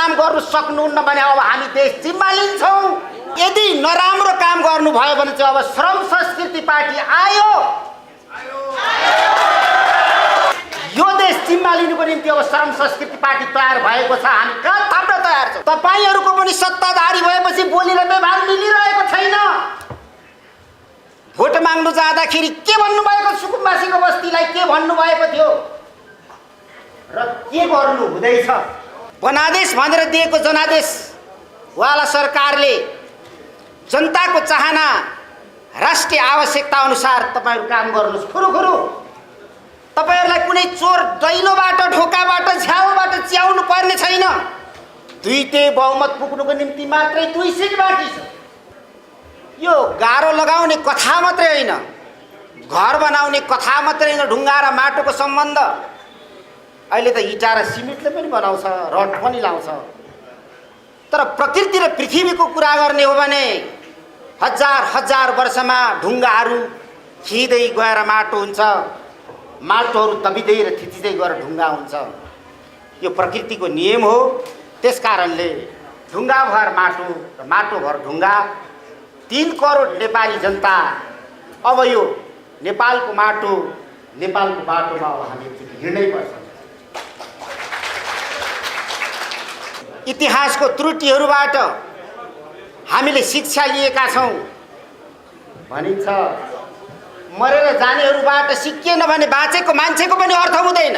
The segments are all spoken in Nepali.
काम गर्नु सक्नुहुन्न भने अब हामी देश जिम्मा लिन्छौँ। यदि नराम्रो काम गर्नुभयो भने चाहिँ अब श्रम संस्कृति पार्टी आयो, यो देश जिम्मा लिनुको निम्ति अब श्रम संस्कृति पार्टी तयार भएको छ। हामी कहाँ थाप्न तयार छौँ। तपाईँहरूको पनि सत्ताधारी भएपछि बोली र व्यवहार मिलिरहेको छैन। भोट माग्नु जाँदाखेरि के भन्नुभएको, सुकुम्बासीको बस्तीलाई के भन्नुभएको थियो र के गर्नु हुँदैछ। वनादेश भनेर दिएको जनादेशवाला सरकारले जनताको चाहना राष्ट्रिय आवश्यकता अनुसार तपाईँहरू काम गर्नुहोस्। खुरुखुरु तपाईँहरूलाई कुनै चोर दैलोबाट ढोकाबाट झ्याउबाट च्याउनु पर्ने छैन। दुईटे बहुमत पुग्नुको निम्ति मात्रै 2 सिट बाँकी छ। यो गाह्रो लगाउने कथा मात्रै होइन, घर बनाउने कथा मात्रै होइन। ढुङ्गा र माटोको सम्बन्ध अहिले त इँटा र सिमेन्टले पनि बनाउँछ, रड पनि लाउँछ। तर प्रकृति र पृथ्वीको कुरा गर्ने हो भने हजार हजार वर्षमा ढुङ्गाहरू खिँदै गएर माटो हुन्छ, माटोहरू दबिँदै र थिचिँदै गएर ढुङ्गा हुन्छ। यो प्रकृतिको नियम हो। त्यसकारणले ढुङ्गा भर माटो र माटो भर ढुङ्गा, 3 करोड नेपाली जनता अब यो नेपालको माटो नेपालको बाटोमा अब हामी हिँड्नै पर्छ। इतिहासको त्रुटिहरूबाट हामीले शिक्षा लिएका छौँ भनिन्छ। मरेर जानेहरूबाट सिकिएन भने बाँचेको मान्छेको पनि अर्थ हुँदैन।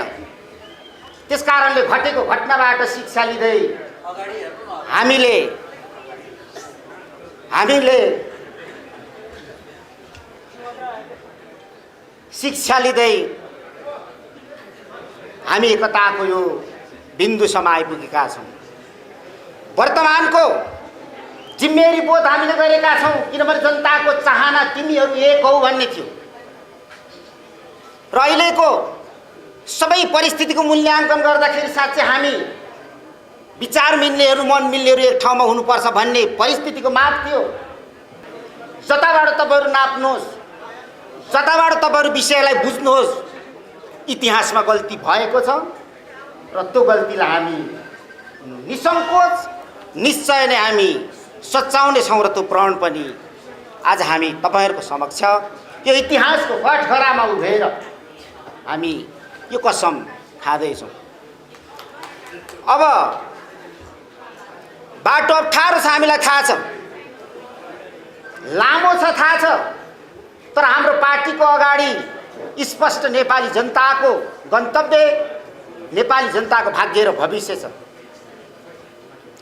त्यसकारणले घटेको घटनाबाट शिक्षा लिँदै हामीले शिक्षा लिँदै हामी एकताको यो बिन्दुसम्म आइपुगेका छौँ। वर्तमानको जिम्मेवारी बोध हामीले गरेका छौँ, किनभने जनताको चाहना तिमीहरू एक हौ भन्ने थियो। र अहिलेको सबै परिस्थितिको मूल्याङ्कन गर्दाखेरि साँच्चै हामी विचार मिल्नेहरू मन मिल्नेहरू एक ठाउँमा हुनुपर्छ भन्ने परिस्थितिको माग थियो। जताबाट तपाईँहरू नाप्नुहोस्, जताबाट तपाईँहरू विषयलाई बुझ्नुहोस्, इतिहासमा गल्ती भएको छ र त्यो गल्तीलाई हामी निसङ्कोच निश्चय नै हामी सच्याउने छौँ। र त्यो प्रण पनि आज हामी तपाईँहरूको समक्ष यो इतिहासको कठघरामा उभिएर हामी यो कसम खाँदैछौँ। अब बाटो अप्ठ्यारो छ, हामीलाई थाहा छ, लामो छ थाहा छ। तर हाम्रो पार्टीको अगाडि स्पष्ट नेपाली जनताको गन्तव्य, नेपाली जनताको भाग्य र भविष्य छ।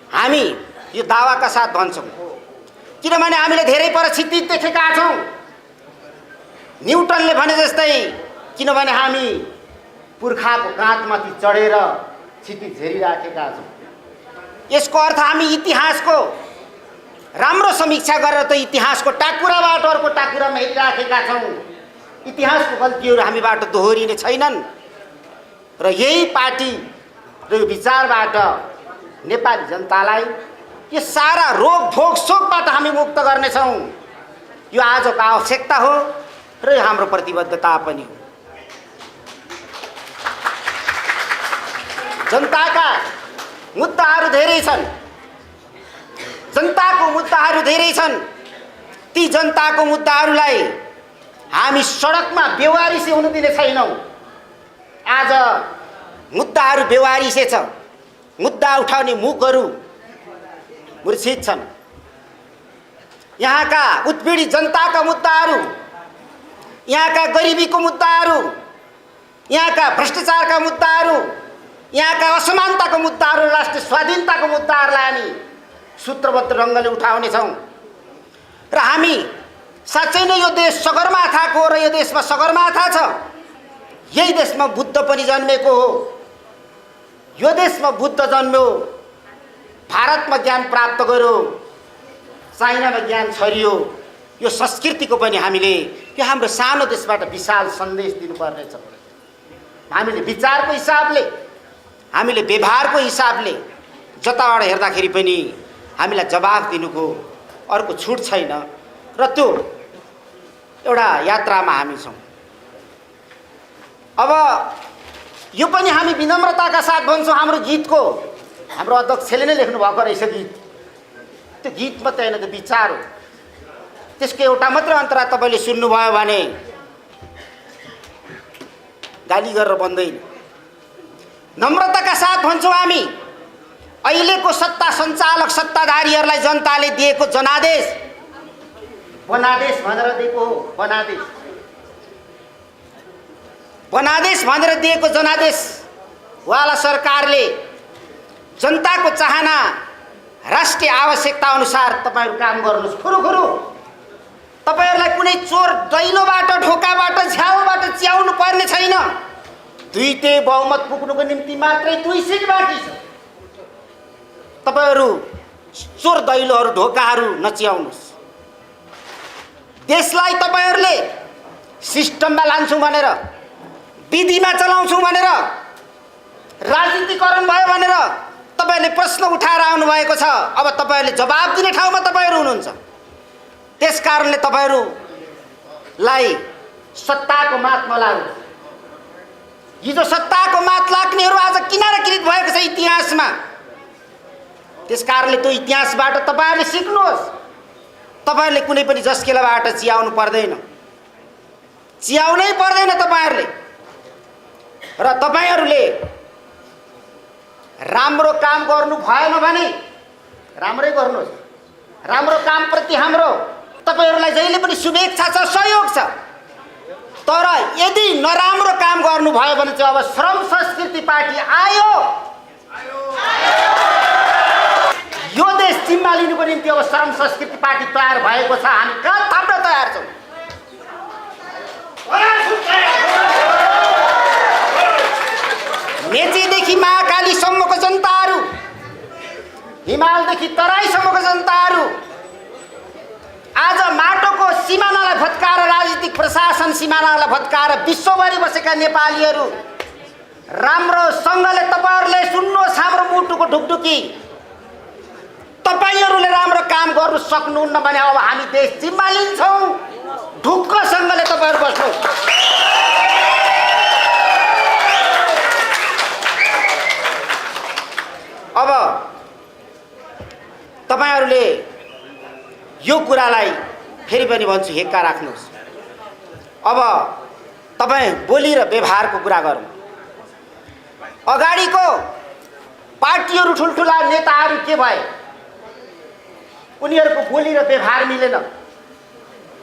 हामी यो दावाका साथ भन्छौँ, किनभने हामीले धेरै परिस्थिति देखेका छौँ। न्युटनले भने जस्तै, किनभने हामी पुर्खाको काँधमाथि चढेर क्षितिज झेरिराखेका छौँ। यसको अर्थ हामी इतिहासको राम्रो समीक्षा गरेर त इतिहासको टाकुराबाट अर्को टाकुरामा हिँडिराखेका छौँ। इतिहासको गल्तीहरू हामीबाट दोहोरिने छैनन्। र यही पार्टी र यो विचारबाट नेपाली जनतालाई यो सारा रोग भोग शोकबाट हामी मुक्त गर्नेछौँ। यो आजको आवश्यकता हो र यो हाम्रो प्रतिबद्धता पनि हो। जनताका मुद्दाहरू धेरै छन्, जनताको मुद्दाहरू धेरै छन्। ती जनताको मुद्दाहरूलाई हामी सडकमा बेवारिसे हुन दिने छैनौँ। आज मुद्दाहरू बेवारिसे छ, मुद्दा उठाउने मुखहरू मूर्छित छन्। यहाँका उत्पीडित जनताका मुद्दाहरू, यहाँका गरिबीको मुद्दाहरू, यहाँका भ्रष्टाचारका मुद्दाहरू, यहाँका असमानताको मुद्दाहरू, राष्ट्रिय स्वाधीनताको मुद्दाहरूलाई हामी सूत्रबद्ध ढङ्गले उठाउनेछौँ। र हामी साँच्चै नै यो देश सगरमाथाको र यो देशमा सगरमाथा छ। यही देशमा बुद्ध पनि जन्मेको हो। यो देशमा बुद्ध जन्म्यो, भारतमा ज्ञान प्राप्त गर्यो, चाइनामा ज्ञान छरियो। यो संस्कृतिको पनि हामीले यो हाम्रो सानो देशबाट विशाल सन्देश दिनुपर्नेछ। हामीले विचारको हिसाबले, हामीले व्यवहारको हिसाबले जताबाट हेर्दाखेरि पनि हामीलाई जवाफ दिनुको अर्को छुट छैन। र त्यो एउटा यात्रामा हामी छौँ। अब यो पनि हामी विनम्रताका साथ भन्छौँ, हाम्रो गीतको हाम्रो अध्यक्षले नै लेख्नु भएको रहेछ गीत। त्यो गीत मात्रै होइन, त्यो विचार हो। त्यसको एउटा मात्र अन्तरा तपाईँले सुन्नुभयो भने गाली गरेर बन्दैन। नम्रताका साथ भन्छौँ हामी, अहिलेको सत्ता सञ्चालक सत्ताधारीहरूलाई जनताले दिएको जनादेश भनेर दिएको हो। बनादेश भनेर दिएको जनादेशवाला सरकारले जनताको चाहना राष्ट्रिय आवश्यकता अनुसार तपाईँहरू काम गर्नुहोस्। खुरुखुरु तपाईँहरूलाई कुनै चोर दैलोबाट ढोकाबाट झ्याउबाट च्याउनु पर्ने छैन। दुईटे बहुमत पुग्नुको निम्ति मात्रै 2 सिट बाँकी छ। तपाईँहरू चोर दैलोहरू ढोकाहरू नच्याउनुहोस्। देशलाई तपाईँहरूले सिस्टममा लान्छौँ भनेर, विधिमा चलाउँछौँ भनेर, राजनीतिकरण भयो भनेर तपाईँहरूले प्रश्न उठाएर आउनुभएको छ। अब तपाईँहरूले जवाब दिने ठाउँमा तपाईँहरू हुनुहुन्छ। त्यस कारणले तपाईँहरूलाई सत्ताको मात नलाग्नु। हिजो सत्ताको मात लाग्नेहरू आज किनाराकृत भएको छ इतिहासमा। त्यस कारणले त्यो इतिहासबाट तपाईँहरूले सिक्नुहोस्। तपाईँहरूले कुनै पनि जस्केलाबाट चियाउनु पर्दैन, चियाउनै पर्दैन तपाईँहरूले। र तपाईँहरूले राम्रो काम गर्नु भएन भने राम्रै गर्नुहोस्। राम्रो कामप्रति हाम्रो तपाईँहरूलाई जहिले पनि शुभेच्छा छ, सहयोग छ। तर यदि नराम्रो काम गर्नुभयो भने चाहिँ अब श्रम संस्कृति पार्टी आयो, यो देश जिम्मा लिनुको निम्ति अब श्रम संस्कृति पार्टी तयार भएको छ। हामी कहाँ थाप्न तयार छौँ। मेचीदेखि महाकालीसम्मको जनताहरू, हिमालदेखि तराईसम्मको जनताहरू आज माटोको सिमानालाई भत्काएर, राजनीतिक प्रशासन सिमानालाई भत्काएर विश्वभरि बसेका नेपालीहरू राम्रोसँगले तपाईँहरूले सुन्नुहोस् हाम्रो मुटुको ढुकढुकी। तपाईँहरूले राम्रो काम गर्नु सक्नुहुन्न भने अब हामी देश जिम्मा लिन्छौँ। ढुक्कसँगले तपाईँहरू बस्नुहोस्। अब तपाईँहरूले यो कुरालाई फेरि पनि भन्छु, हेक्का राख्नुहोस्। अब तपाईँ बोली र व्यवहारको कुरा गरौँ। अगाडिको पार्टीहरू ठुल्ठुला नेताहरू के भए? उनीहरूको बोली र व्यवहार मिलेन।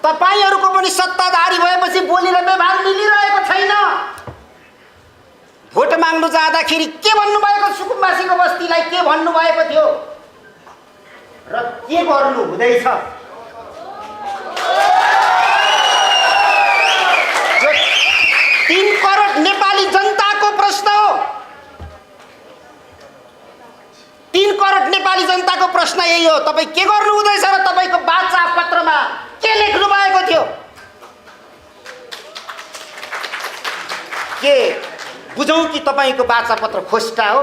तपाईँहरूको पनि सत्ताधारी भएपछि बोली र व्यवहार मिलिरहेको छैन। भोट माग्नु जाँदाखेरि के भन्नुभएको, सुकुम्बासीको बस्तीलाई के भन्नुभएको थियो र के गर्नु हुँदैछ? 3 करोड नेपाली जनताको प्रश्न हो। 3 करोड नेपाली जनताको प्रश्न यही हो। तपाईँ के गर्नु हुँदैछ र तपाईँको वाचा पत्रमा के लेख्नु भएको थियो? के बुझौँ कि तपाईँको वाचा पत्र खोस्टा हो?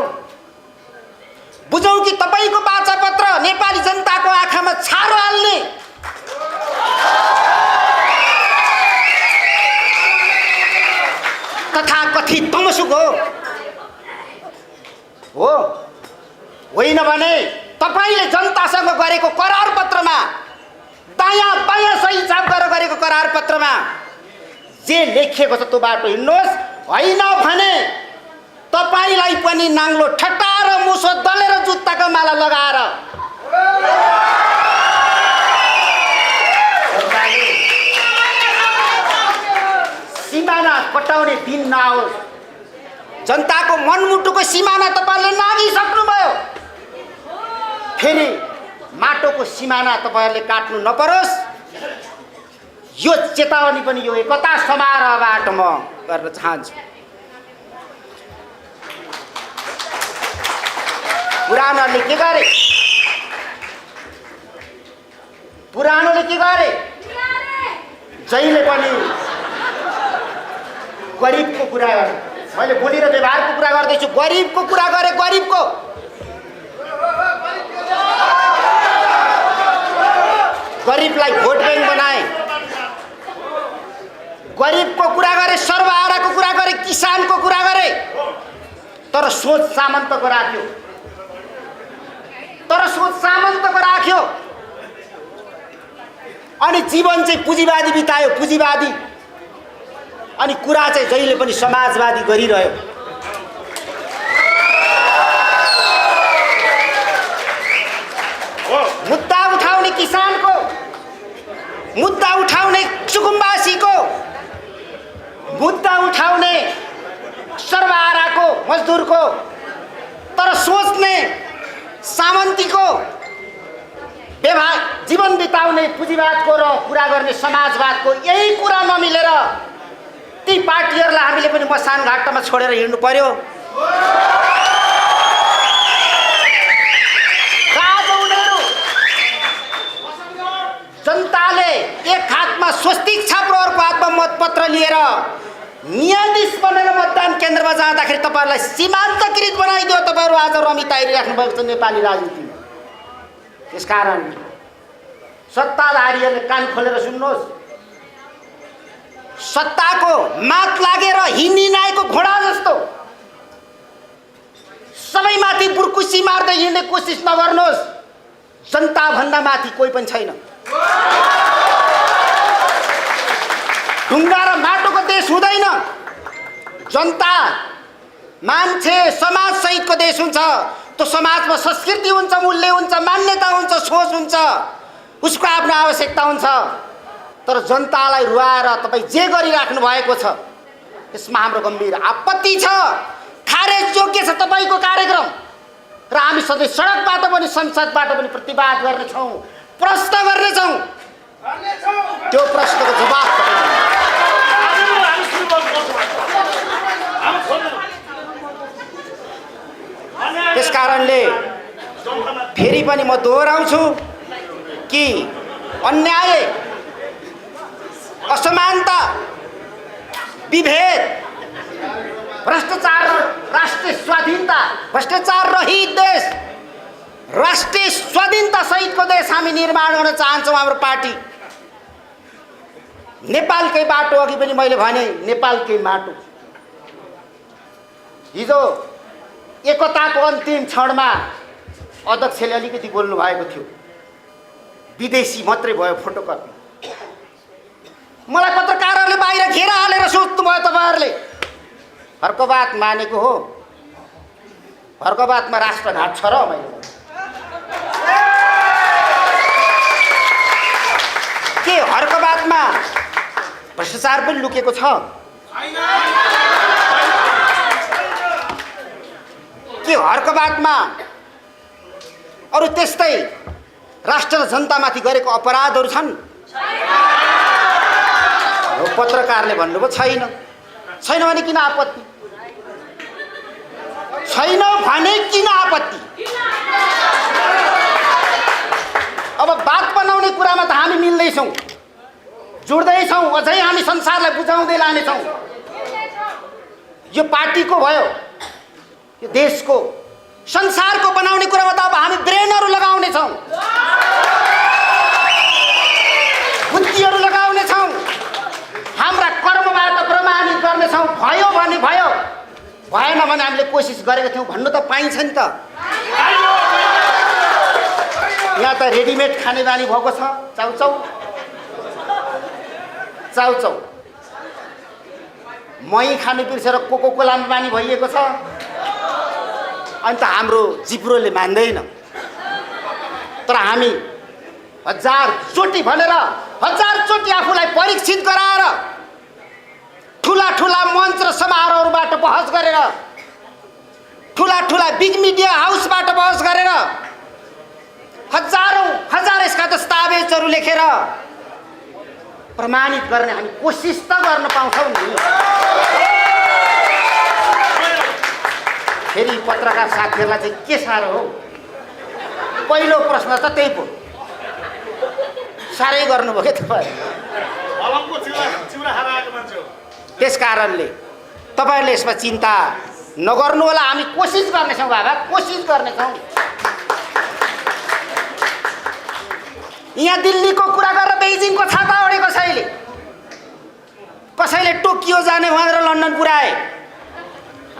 बुझौँ कि तपाईँको वाचा पत्र नेपाली जनताको आँखामा छारो हाल्ने? तथाकथित तमसुक हो? होइन भने तपाईँले जनतासँग गरेको करार पत्रमा, दायाँ बायाँ सही छाप गरेको करार पत्रमा जे लेखिएको छ त्यो बाटो हिँड्नुहोस्। होइन भने तपाईँलाई पनि नाङ्लो ठटाएर मुसो दलेर जुत्ताको माला लगाएर सिमाना कटाउने दिन नआओस्। जनताको मनमुटुको सिमाना तपाईँहरूले नागिसक्नुभयो। फेरि माटोको सिमाना तपाईँहरूले काट्नु नपरोस्। यो चेतावनी पनि यो एकता समारोहबाट म गर्न चाहन्छु। पुरानोले के गरे? जहिले पनि गरिबको कुरा गरे। मैले बोली र व्यवहारको कुरा गर्दैछु। गरिबको कुरा गरे। गरिबलाई भोट ब्याङ्क बनाए। गरिबको कुरा गरे, सर्वहाराको कुरा गरे, किसानको कुरा गरे। तर सोच सामन्तको राख्यो। सोच सामन्तको राख्यो अनि जीवन चाहिँ पुँजीवादी बितायो, पुँजीवादी। अनि कुरा चाहिँ जहिले पनि समाजवादी गरिरह्यो। मुद्दा उठाउने किसानको, मुद्दा उठाउने सुकुम्बासीको, मुद्दा उठाउने सर्वहाराको, मजदुरको, तर सोच्ने सामन्तीको, व्यवहार जीवन बिताउने पुँजीवादको र कुरा गर्ने समाजवादको यही कुरा नमिलेर ती पार्टीहरूलाई हामीले पनि मसान घाटमा छोडेर हिँड्नु पर्यो। जनताले एक हातमा स्वस्तिक छाप्रो अर्को हातमा मतपत्र लिएर न्यायाधीश बनेर मतदान केन्द्रमा जाँदाखेरि तपाईँहरूलाई सीमान्तकृत बनाइदियो। तपाईँहरू आज रमिताइराख्नु भएको छ नेपाली राजनीतिमा। त्यसकारण सत्ताधारीहरूले कान खोलेर सुन्नुहोस्। सत्ताको मात लागेर हिँडिनाएको घोडा जस्तो सबैमाथि बुर्कुसी मार्दै हिँड्ने कोसिस नगर्नुहोस्। जनताभन्दा माथि कोही पनि छैन। ढुङ्गा र माटोको देश हुँदैन। जनता, मान्छे, समाज सहितको देश हुन्छ। त्यो समाजमा संस्कृति हुन्छ, मूल्य हुन्छ, मान्यता हुन्छ, सोच हुन्छ, उसको आफ्नो आवश्यकता हुन्छ। तर जनतालाई रुवाएर तपाईँ जे गरिराख्नु भएको छ यसमा हाम्रो गम्भीर आपत्ति छ। खारेज योग्य छ तपाईँको कार्यक्रम र हामी सधैँ सडकबाट पनि संसदबाट पनि प्रतिवाद गर्नेछौँ, प्रश्न गर्नेछौँ। त्यो प्रश्नको जवाफ त्यसकारणले फेरि पनि म दोहोऱ्याउँछु कि अन्याय, असमानता, विभेद, भ्रष्टाचार, राष्ट्रिय स्वाधीनता, भ्रष्टाचार रहित देश, राष्ट्रिय स्वाधीनता सहितको देश हामी निर्माण गर्न चाहन्छौँ। हाम्रो पार्टी नेपालकै बाटो, अघि पनि मैले भने नेपालकै माटो। हिजो एकताको अन्तिम क्षणमा अध्यक्षले अलिकति बोल्नु भएको थियो, विदेशी मात्रै भयो फोटोकपी। मलाई पत्रकारहरूले बाहिर घेरा हालेर सोध्नु भयो तपाईँहरूले हर्कबात मानेको हो? हर्कबातमा राष्ट्रघाट छ र? मैले के हर्कबातमा भ्रष्टाचार पनि लुकेको छ? के हर्कबातमा अरू त्यस्तै राष्ट्र र जनतामाथि गरेको अपराधहरू छन्? पत्रकारले भन्नुभयो छैन। छैन भने किन आपत्ति? छैन भने किन आपत्ति? अब बात बनाउने कुरामा त हामी मिल्दैछौँ, जुड्दैछौँ, अझै हामी संसारलाई बुझाउँदै लानेछौँ। यो पार्टीको भयो, यो देशको, संसारको बनाउने कुरामा त अब हामी ब्रेनहरू लगाउनेछौँ, बुद्धिहरू लगाउनेछौँ, हाम्रा कर्मबाट प्रमाणित गर्नेछौँ। भयो भने भयो, भएन भने हामीले कोसिस गरेको थियौँ भन्नु त पाइन्छ नि त। यहाँ त रेडिमेड खाने बानी भएको छ, चाउचाउ चाउचाउ, मही खानु बिर्सेर कोको कोलामा बानी भइएको छ। अनि त हाम्रो जिब्रोले मान्दैन। तर हामी हजारचोटि भनेर, हजारचोटि आफूलाई परीक्षित गराएर, ठुला ठुला मञ्च र समारोहबाट बहस गरेर, ठुला ठुला बिग मिडिया हाउसबाट बहस गरेर, हजारौं हजार यसका दस्तावेजहरू लेखेर प्रमाणित गर्ने हामी कोसिस त गर्न पाउँछौँ नि। फेरि पत्रकार साथीहरूलाई चाहिँ के साह्रो हो? पहिलो प्रश्न त त्यही पो, साह्रै गर्नुभयो क्या तपाईँ। त्यस कारणले तपाईँहरूले यसमा चिन्ता नगर्नु होला। हामी कोसिस गर्नेछौँ बाबा, कोसिस गर्नेछौँ। यहाँ दिल्लीको कुरा गरेर बेजिङको छाता ओढे कसैले, कसैले टोकियो जाने भनेर लन्डन पुर्याए।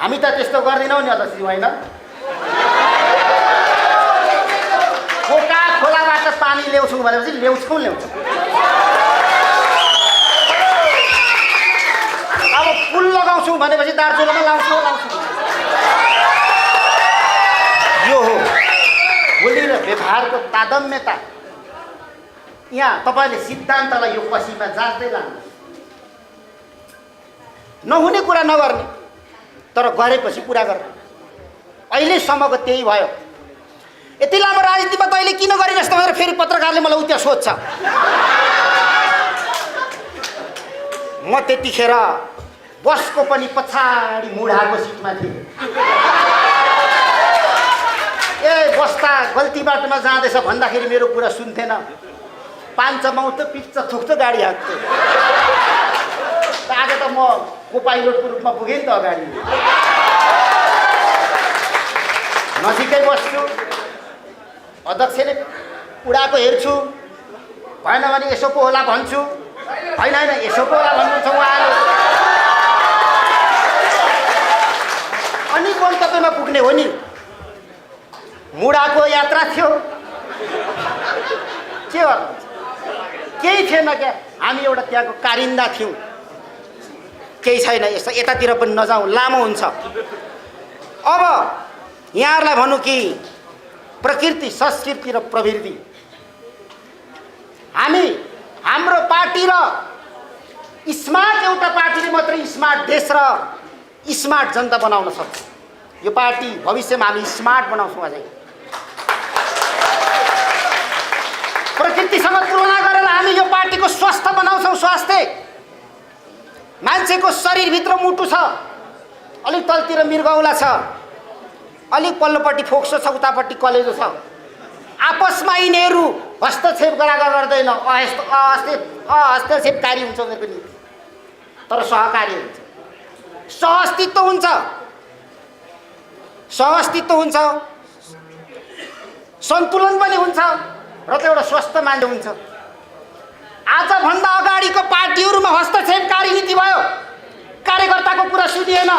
हामी त त्यस्तो गर्दैनौँ नि अध्यक्षजी, होइन? हामी ल्याउँछौँ भनेपछि ल्याउँछौँ। अब पुल लगाउँछौँ भनेपछि दार्चुलामा लाउँछौँ। यो हो बोली र व्यवहारको तादम्यता। यहाँ तपाईँले सिद्धान्तलाई यो पसीमा जाँच्दै लानु, नहुने कुरा नगर्ने, तर गरेपछि पुरा गर्ने। अहिलेसम्मको त्यही भयो। यति लामो राजनीतिमा तैँले किन गरे जस्तो भनेर फेरि पत्रकारले मलाई उता सोध्छ। म त्यतिखेर बसको पनि पछाडि मुढाको सिटमा थिएँ। ए बस्दा गल्ती बाटोमा जाँदैछ भन्दाखेरि मेरो कुरा सुन्थेन। पाँच माउत पिच्च थुक्छ गाडी हाँक्थ्यो। आज त म को पाइलटको रूपमा पुगेँ नि त अगाडि। नजिकै बस्छु, अध्यक्षले उडाको हेर्छु, भएन भने यसो पो होला भन्छु, होइन यसो पो होला भन्नुहुन्छ उहाँले। अनि गन्तव्यमा पुग्ने हो नि। मुडाको यात्रा थियो, के गर्नु, केही थिएन क्या। हामी एउटा त्यहाँको कारिन्दा थियौँ, केही छैन। यस्तो यतातिर पनि नजाउँ, लामो हुन्छ। अब यहाँहरूलाई भनौँ कि प्रकृति, संस्कृति र प्रवृत्ति, हाम्रो पार्टी र स्मार्ट एउटा पार्टीले मात्रै स्मार्ट देश र स्मार्ट जनता बनाउन सक्छ। यो पार्टी भविष्यमा हामी स्मार्ट बनाउँछौँ। अझै प्रकृतिसँग तुलना गरेर हामी यो पार्टीको स्वास्थ्य बनाउँछौँ। स्वास्थ्य, मान्छेको शरीरभित्र मुटु छ, अलिक तलतिर मृगौला छ, अलिक पल्लोपट्टि फोक्सो छ, उतापट्टि कलेजो छ। आपसमा यिनीहरू हस्तक्षेप गर्दैन। हस्तक्षेपकारी हुन्छ उनीहरूको नीति, तर सहकारी हुन्छ, सहअस्तित्व हुन्छ, सन्तुलन पनि हुन्छ र त एउटा स्वस्थ मान्छे हुन्छ। आजभन्दा अगाडिको पार्टीहरूमा हस्तक्षेपकारी नीति भयो, कार्यकर्ताको कुरा सुनिएन।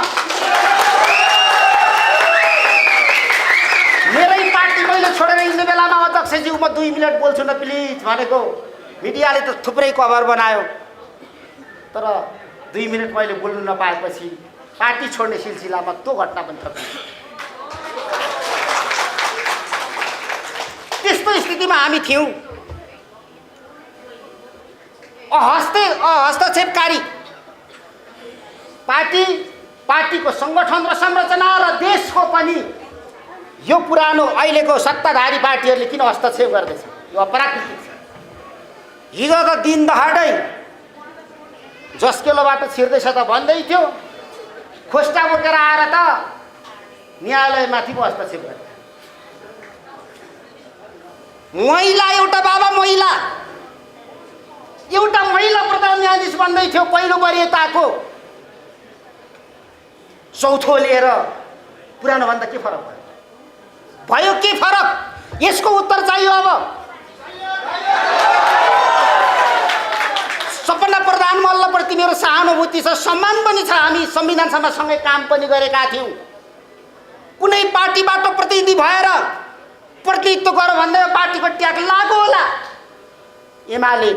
मेरै पार्टी मैले छोडेर हिँड्ने बेलामा अध्यक्षज्यू म 2 मिनट बोल्छु न प्लिज भनेको, मिडियाले त थुप्रै कभर बनायो, तर 2 मिनट मैले बोल्नु नपाएपछि पार्टी छोड्ने सिलसिलामा त्यो घटना पनि थपियो। त्यस्तो स्थितिमा हामी थियौँ। हस्तक्षेपकारी पार्टीको सङ्गठन र संरचना र देशको पनि यो पुरानो अहिलेको सत्ताधारी पार्टीहरूले किन हस्तक्षेप गर्दैछ? यो अप्राकृतिक छ। हिजो त दिन दहाडै जस्केलोबाट छिर्दैछ त भन्दै थियो, खोस्टा बोकेर आएर त न्यायालयमाथि पो हस्तक्षेप गर्छ। महिला, एउटा महिला प्रधान न्यायाधीश बन्दै थियो पहिलो वरियताको, चौथो लिएर पुरानो भन्दा के फरक भयो? के फरक? यसको उत्तर चाहियो। अब सपना प्रधान मल्लप्रति मेरो सहानुभूति छ, सम्मान पनि छ। हामी संविधान सभासँगै काम पनि गरेका थियौँ। कुनै पार्टीबाट प्रतिनिधि भएर प्रतिनिधित्व गर भन्दै पार्टीको ट्याग लागु होला एमाले,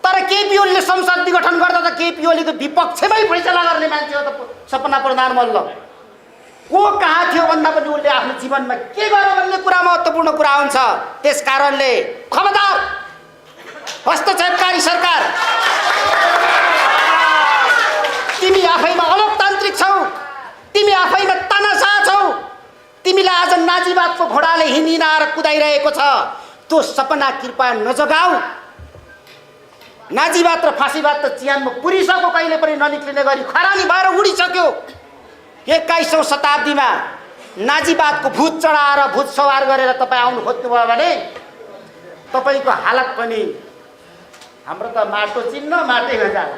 तर केपी ओलीले संसद विघटन गर्दा त केपी ओलीको विपक्षमै फैसला गर्ने मान्छे हो त सपना प्रधान मल्ल। को कहाँ थियो भन्दा पनि उसले आफ्नो जीवनमा के गर्यो भन्ने कुरा महत्त्वपूर्ण कुरा हुन्छ। त्यस कारणले खबरदार, हस्तक्षेपकारी सरकार, तिमी आफैमा अलोकतान्त्रिक छौ, तिमी आफैमा तानाशाह छौ, तिमीलाई आज नाजीवादको घोडाले हिँडिनाएर कुदाइरहेको छ। त्यो सपना कृपया नजगाऊ। नाजीवाद र फाँसीवाद त चियानमा पुरिसक्यो, कहिले पनि ननिक्लिने गरी खरानी भएर उडिसक्यो। 21औं शताब्दीमा नाजीवादको भूत चढाएर भूत सवार गरेर तपाईँ आउनु खोज्नुभयो भने तपाईँको हालत पनि हाम्रो त माटो चिन्न माटैमा जाला।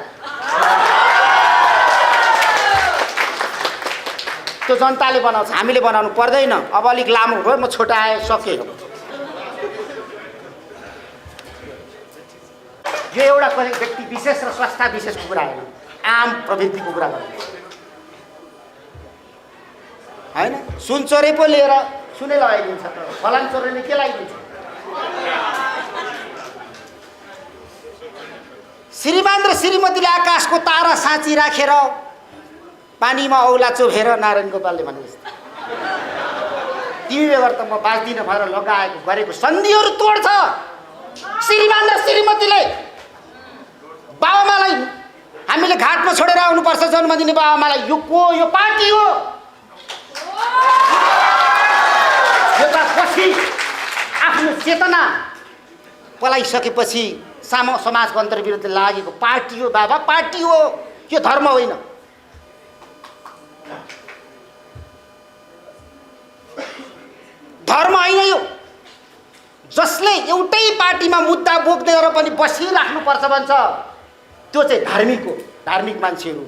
त्यो जनताले बनाउँछ, हामीले बनाउनु पर्दैन। अब अलिक लामो भयो, म छोटाएँ, सकेँ। यो एउटा व्यक्ति विशेष र संस्था विशेषको कुरा होइन, आम प्रवृत्तिको कुरा गर्नु होइन। सुन चोरे पो लिएर सुनै लगाइदिन्छ त, फलान चोरेले के लगाइदिन्छ? श्रीमान र श्रीमतीले आकाशको तारा साँची राखेर पानीमा औला चोभेर नारायण गोपालले भन्नुहुन्छ तिमी बेगर त म बाँच्दिनँ भनेर लगाएको गरेको सन्धिहरू तोड्छ। श्रीमान र श्रीमतीले बाबुआमालाई हामीले घाटमा छोडेर आउनुपर्छ जन्म दिने बाबुआमालाई यो पार्टी हो। यो त पछि आफ्नो चेतना पलाइसकेपछि समाजको अन्तर्विरुद्ध लागेको पार्टी हो बाबा, पार्टी हो, यो धर्म होइन। धर्म होइन यो। जसले एउटै पार्टीमा मुद्दा बोक्दै पनि बसिराख्नुपर्छ भन्छ त्यो चाहिँ धार्मिक हो, धार्मिक मान्छेहरू।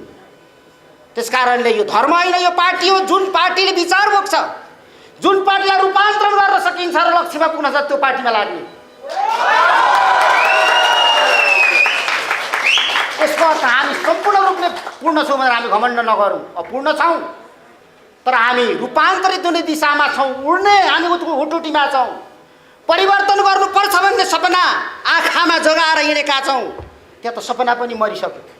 त्यसकारणले यो धर्म होइन, यो पार्टी हो। जुन पार्टीले विचार बोक्छ, जुन पार्टीलाई रूपान्तरण गर्न सकिन्छ र लक्ष्यमा पुग्न सक्छ त्यो पार्टीमा लाग्ने। यसको अर्थ हामी सम्पूर्ण रूपले पूर्ण छौँ भनेर हामी घमण्ड नगरौँ, अपूर्ण छौँ तर हामी रूपान्तरित हुने दिशामा छौँ, उड्ने हामी हुटुटीमा छौँ। परिवर्तन गर्नुपर्छ भन्ने सपना आँखामा जगाएर हिँडेका छौँ, त्यहाँ त सपना पनि मरिसक्यो।